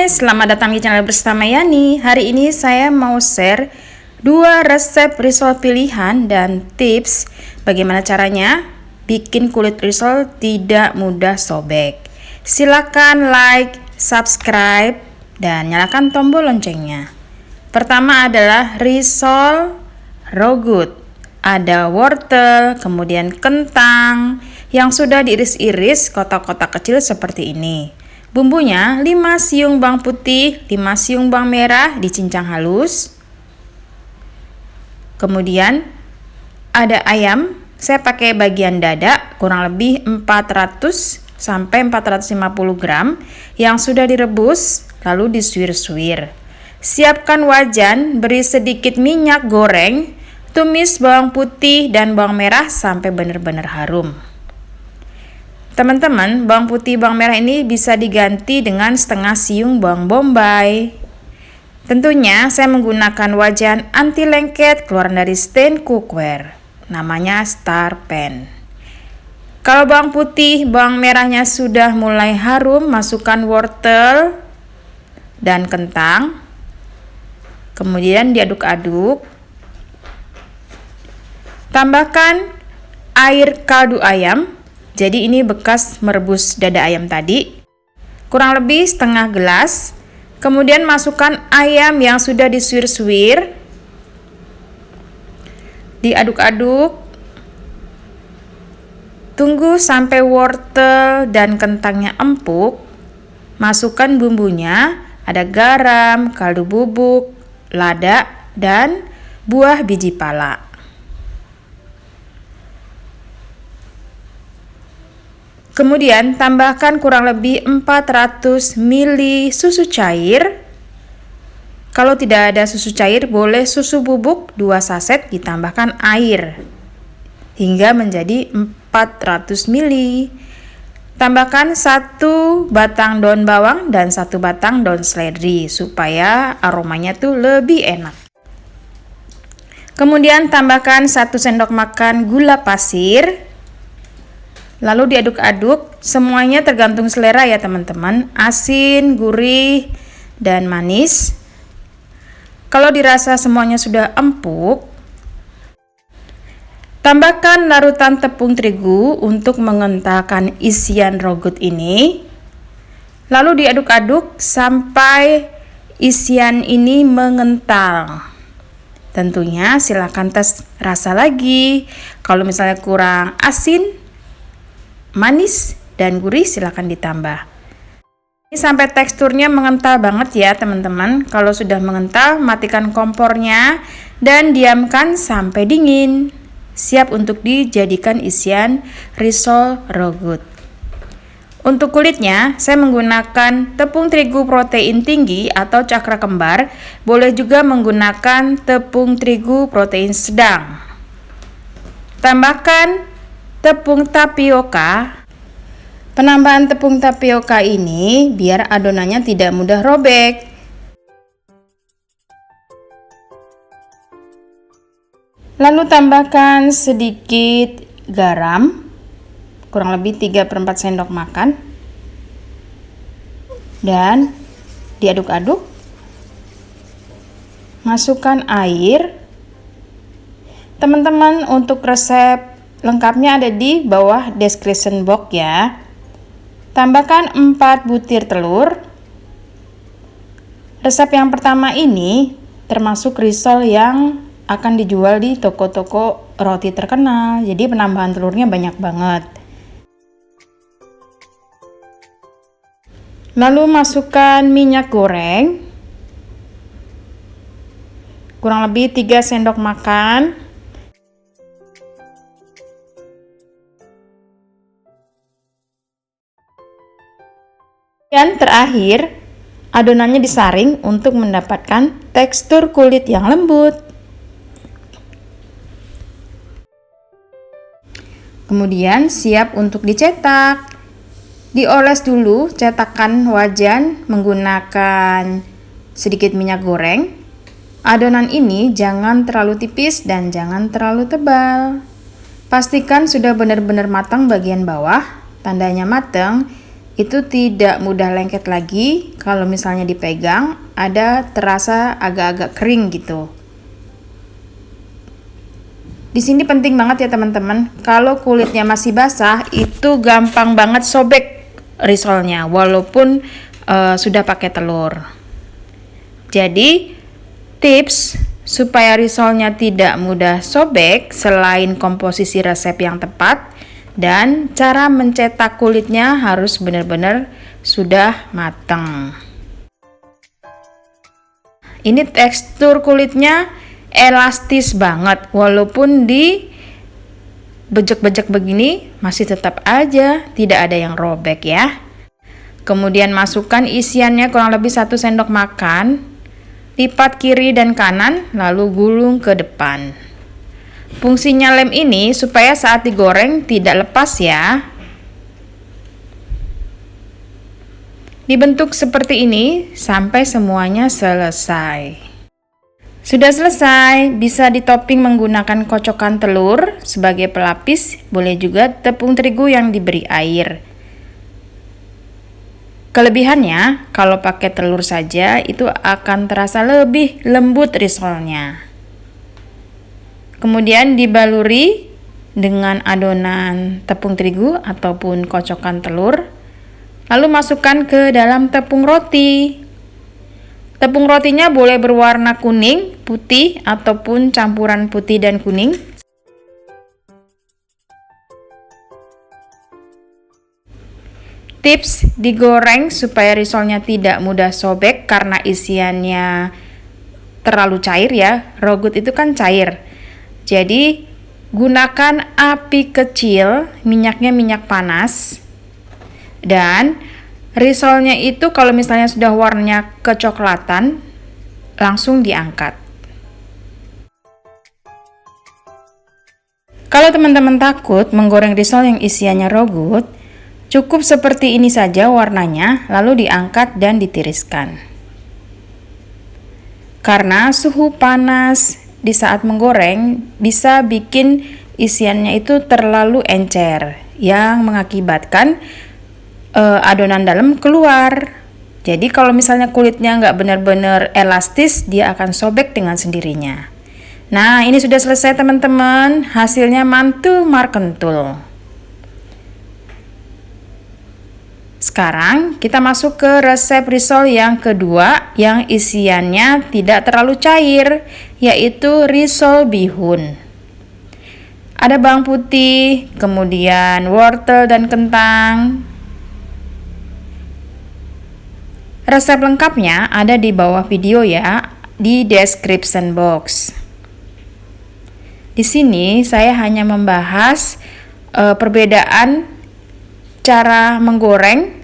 Hai, selamat datang di channel bersama Yani. Hari ini saya mau share 2 resep risol pilihan dan tips bagaimana caranya bikin kulit risol tidak mudah sobek. Silakan like, subscribe, dan nyalakan tombol loncengnya. Pertama adalah risol raw good. Ada wortel, kemudian kentang yang sudah diiris-iris kotak-kotak kecil seperti ini. Bumbunya 5 siung bawang putih, 5 siung bawang merah dicincang halus. Kemudian ada ayam, saya pakai bagian dada kurang lebih 400 sampai 450 gram yang sudah direbus lalu disuir-suir. Siapkan wajan, beri sedikit minyak goreng, tumis bawang putih dan bawang merah sampai benar-benar harum. Teman-teman, bawang putih bawang merah ini bisa diganti dengan setengah siung bawang bombay. Tentunya saya menggunakan wajan anti lengket keluaran dari Stain Cookware, namanya Star Pan. Kalau bawang putih bawang merahnya sudah mulai harum, masukkan wortel dan kentang. Kemudian diaduk-aduk. Tambahkan air kaldu ayam. Jadi ini bekas merebus dada ayam tadi, kurang lebih setengah gelas. Kemudian masukkan ayam yang sudah disuir-suir, diaduk-aduk. Tunggu sampai wortel dan kentangnya empuk. Masukkan bumbunya, ada garam, kaldu bubuk, lada, dan buah biji pala. Kemudian tambahkan kurang lebih 400 ml susu cair. Kalau tidak ada susu cair, boleh susu bubuk 2 saset ditambahkan air hingga menjadi 400 ml. Tambahkan 1 batang daun bawang dan 1 batang daun seledri supaya aromanya tuh lebih enak. Kemudian tambahkan 1 sendok makan gula pasir. Lalu diaduk-aduk, semuanya tergantung selera ya teman-teman, asin, gurih, dan manis. Kalau dirasa semuanya sudah empuk, tambahkan larutan tepung terigu untuk mengentalkan isian raw good ini. Lalu diaduk-aduk sampai isian ini mengental. Tentunya silakan tes rasa lagi. Kalau misalnya kurang asin, manis dan gurih silakan ditambah. Ini sampai teksturnya mengental banget ya teman-teman. Kalau sudah mengental, matikan kompornya dan diamkan sampai dingin. Siap untuk dijadikan isian risol raw good. Untuk kulitnya, saya menggunakan tepung terigu protein tinggi atau cakra kembar. Boleh juga menggunakan tepung terigu protein sedang. Tambahkan tepung tapioka. Penambahan tepung tapioka ini biar adonannya tidak mudah robek. Lalu tambahkan sedikit garam, kurang lebih 3/4 sendok makan. Dan diaduk-aduk. Masukkan air. Teman-teman, untuk resep lengkapnya ada di bawah description box ya. Tambahkan 4 butir telur. Resep yang pertama ini termasuk risol yang akan dijual di toko-toko roti terkenal. Jadi penambahan telurnya banyak banget. Lalu masukkan minyak goreng. Kurang lebih 3 sendok makan. Dan terakhir, adonannya disaring untuk mendapatkan tekstur kulit yang lembut. Kemudian siap untuk dicetak. Dioles dulu cetakan wajan menggunakan sedikit minyak goreng. Adonan ini jangan terlalu tipis dan jangan terlalu tebal. Pastikan sudah benar-benar matang bagian bawah, tandanya matang itu tidak mudah lengket lagi. Kalau misalnya dipegang, ada terasa agak-agak kering gitu. Di sini penting banget ya teman-teman, kalau kulitnya masih basah, itu gampang banget sobek risolnya, walaupun sudah pakai telur. Jadi, tips supaya risolnya tidak mudah sobek, selain komposisi resep yang tepat, dan cara mencetak kulitnya harus benar-benar sudah matang. Ini tekstur kulitnya elastis banget, walaupun di bejek-bejek begini masih tetap aja tidak ada yang robek ya. Kemudian masukkan isiannya kurang lebih 1 sendok makan, lipat kiri dan kanan, lalu gulung ke depan. Fungsinya lem ini supaya saat digoreng tidak lepas ya. Dibentuk seperti ini sampai semuanya selesai. Sudah selesai, bisa ditopping menggunakan kocokan telur sebagai pelapis, boleh juga tepung terigu yang diberi air. Kelebihannya, kalau pakai telur saja itu akan terasa lebih lembut risolnya. Kemudian dibaluri dengan adonan tepung terigu ataupun kocokan telur, lalu masukkan ke dalam tepung roti. Tepung rotinya boleh berwarna kuning, putih, ataupun campuran putih dan kuning. Tips digoreng supaya risolnya tidak mudah sobek karena isiannya terlalu cair ya. Raw good itu kan cair. Jadi gunakan api kecil, minyaknya minyak panas. Dan risolnya itu kalau misalnya sudah warnanya kecoklatan, langsung diangkat. Kalau teman-teman takut menggoreng risol yang isiannya raw good, cukup seperti ini saja warnanya, lalu diangkat dan ditiriskan. Karena suhu panas di saat menggoreng bisa bikin isiannya itu terlalu encer, yang mengakibatkan adonan dalam keluar. Jadi kalau misalnya kulitnya nggak benar-benar elastis, dia akan sobek dengan sendirinya. Nah, ini sudah selesai teman-teman, hasilnya mantul markentul. Sekarang kita masuk ke resep risol yang kedua yang isiannya tidak terlalu cair, yaitu risol bihun. Ada bawang putih, kemudian wortel dan kentang. Resep lengkapnya ada di bawah video ya, di description box. Di sini saya hanya membahas perbedaan cara menggoreng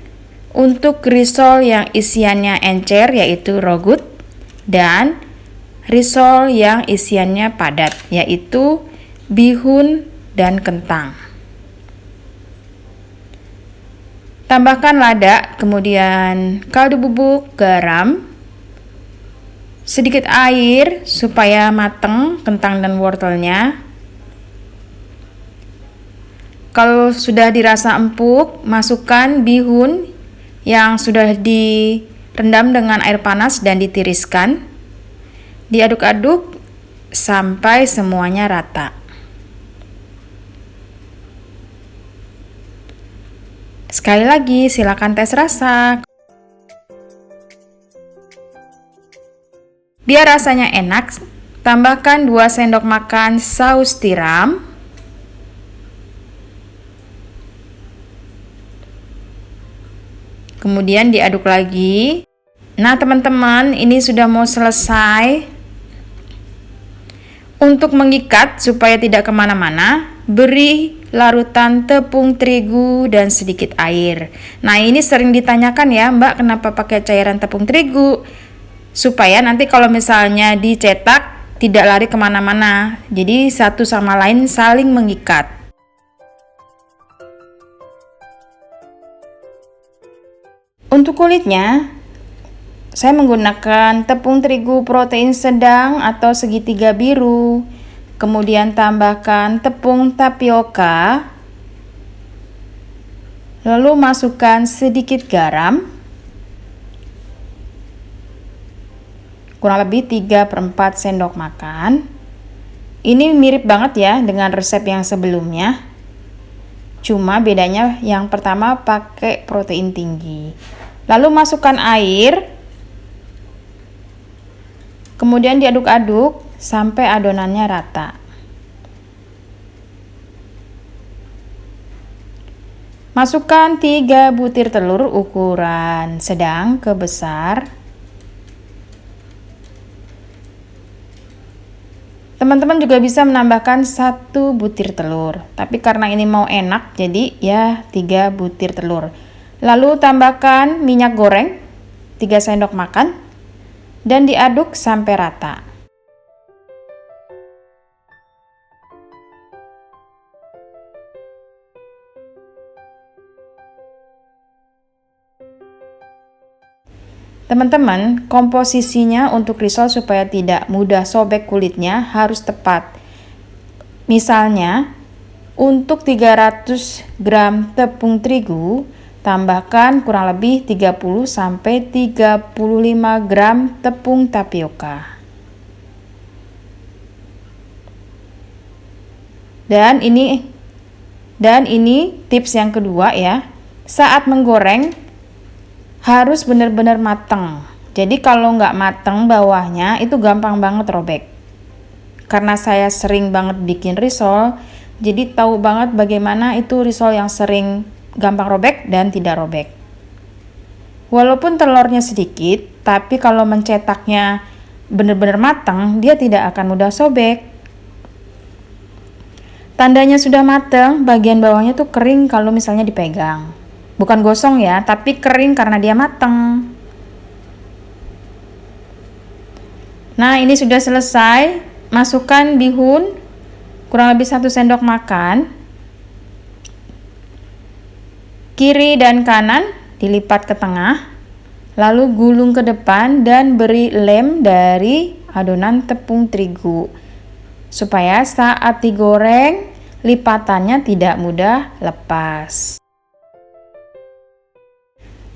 untuk risol yang isiannya encer yaitu raw good dan risol yang isiannya padat yaitu bihun dan kentang. Tambahkan lada, kemudian kaldu bubuk, garam, sedikit air supaya matang kentang dan wortelnya. Kalau sudah dirasa empuk, masukkan bihun yang sudah direndam dengan air panas dan ditiriskan. Diaduk-aduk sampai semuanya rata. Sekali lagi, silakan tes rasa. Biar rasanya enak, tambahkan 2 sendok makan saus tiram. Kemudian diaduk lagi. Nah teman-teman, ini sudah mau selesai. Untuk mengikat supaya tidak kemana-mana, beri larutan tepung terigu dan sedikit air. Nah ini sering ditanyakan ya, Mbak kenapa pakai cairan tepung terigu? Supaya nanti kalau misalnya dicetak tidak lari kemana-mana. Jadi satu sama lain saling mengikat. Untuk kulitnya, saya menggunakan tepung terigu protein sedang atau segitiga biru. Kemudian tambahkan tepung tapioka. Lalu masukkan sedikit garam, kurang lebih 3/4 sendok makan. Ini mirip banget ya dengan resep yang sebelumnya. Cuma bedanya yang pertama pakai protein tinggi. Lalu masukkan air. Kemudian diaduk-aduk sampai adonannya rata. Masukkan 3 butir telur ukuran sedang ke besar. Teman-teman juga bisa menambahkan 1 butir telur, tapi karena ini mau enak jadi ya 3 butir telur. Lalu tambahkan minyak goreng 3 sendok makan dan diaduk sampai rata. Teman-teman, komposisinya untuk risol supaya tidak mudah sobek kulitnya harus tepat. Misalnya, untuk 300 gram tepung terigu, tambahkan kurang lebih 30-35 gram tepung tapioka. Dan ini tips yang kedua ya. Saat menggoreng harus benar-benar mateng. Jadi kalau nggak mateng bawahnya itu gampang banget robek. Karena saya sering banget bikin risol, jadi tahu banget bagaimana itu risol yang sering gampang robek dan tidak robek. Walaupun telurnya sedikit, tapi kalau mencetaknya benar-benar mateng, dia tidak akan mudah sobek. Tandanya sudah mateng, bagian bawahnya tuh kering kalau misalnya dipegang. Bukan gosong ya, tapi kering karena dia mateng. Nah, ini sudah selesai. Masukkan bihun kurang lebih 1 sendok makan. Kiri dan kanan dilipat ke tengah. Lalu gulung ke depan dan beri lem dari adonan tepung terigu. Supaya saat digoreng, lipatannya tidak mudah lepas.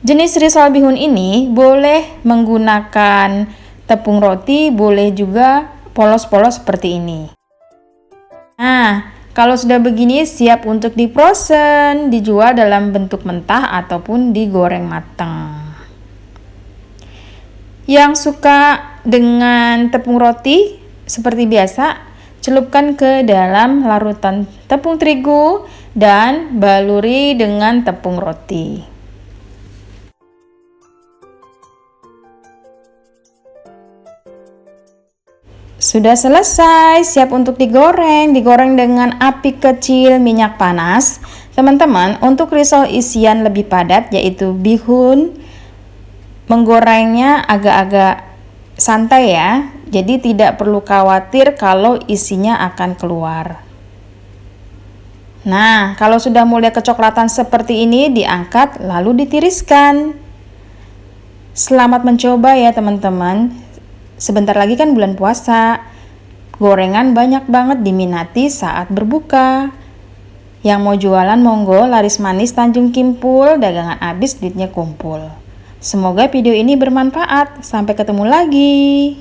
Jenis risol bihun ini boleh menggunakan tepung roti, boleh juga polos-polos seperti ini. Nah, kalau sudah begini siap untuk di-frozen, dijual dalam bentuk mentah ataupun digoreng matang. Yang suka dengan tepung roti, seperti biasa, celupkan ke dalam larutan tepung terigu dan baluri dengan tepung roti. Sudah selesai, siap untuk digoreng dengan api kecil minyak panas. Teman-teman, untuk risol isian lebih padat yaitu bihun, menggorengnya agak-agak santai ya. Jadi tidak perlu khawatir kalau isinya akan keluar. Nah, kalau sudah mulai kecoklatan seperti ini diangkat lalu ditiriskan. Selamat mencoba ya teman-teman. Sebentar lagi kan bulan puasa. Gorengan banyak banget diminati saat berbuka. Yang mau jualan monggo, laris manis Tanjung Kimpul, dagangan habis duitnya kumpul. Semoga video ini bermanfaat. Sampai ketemu lagi.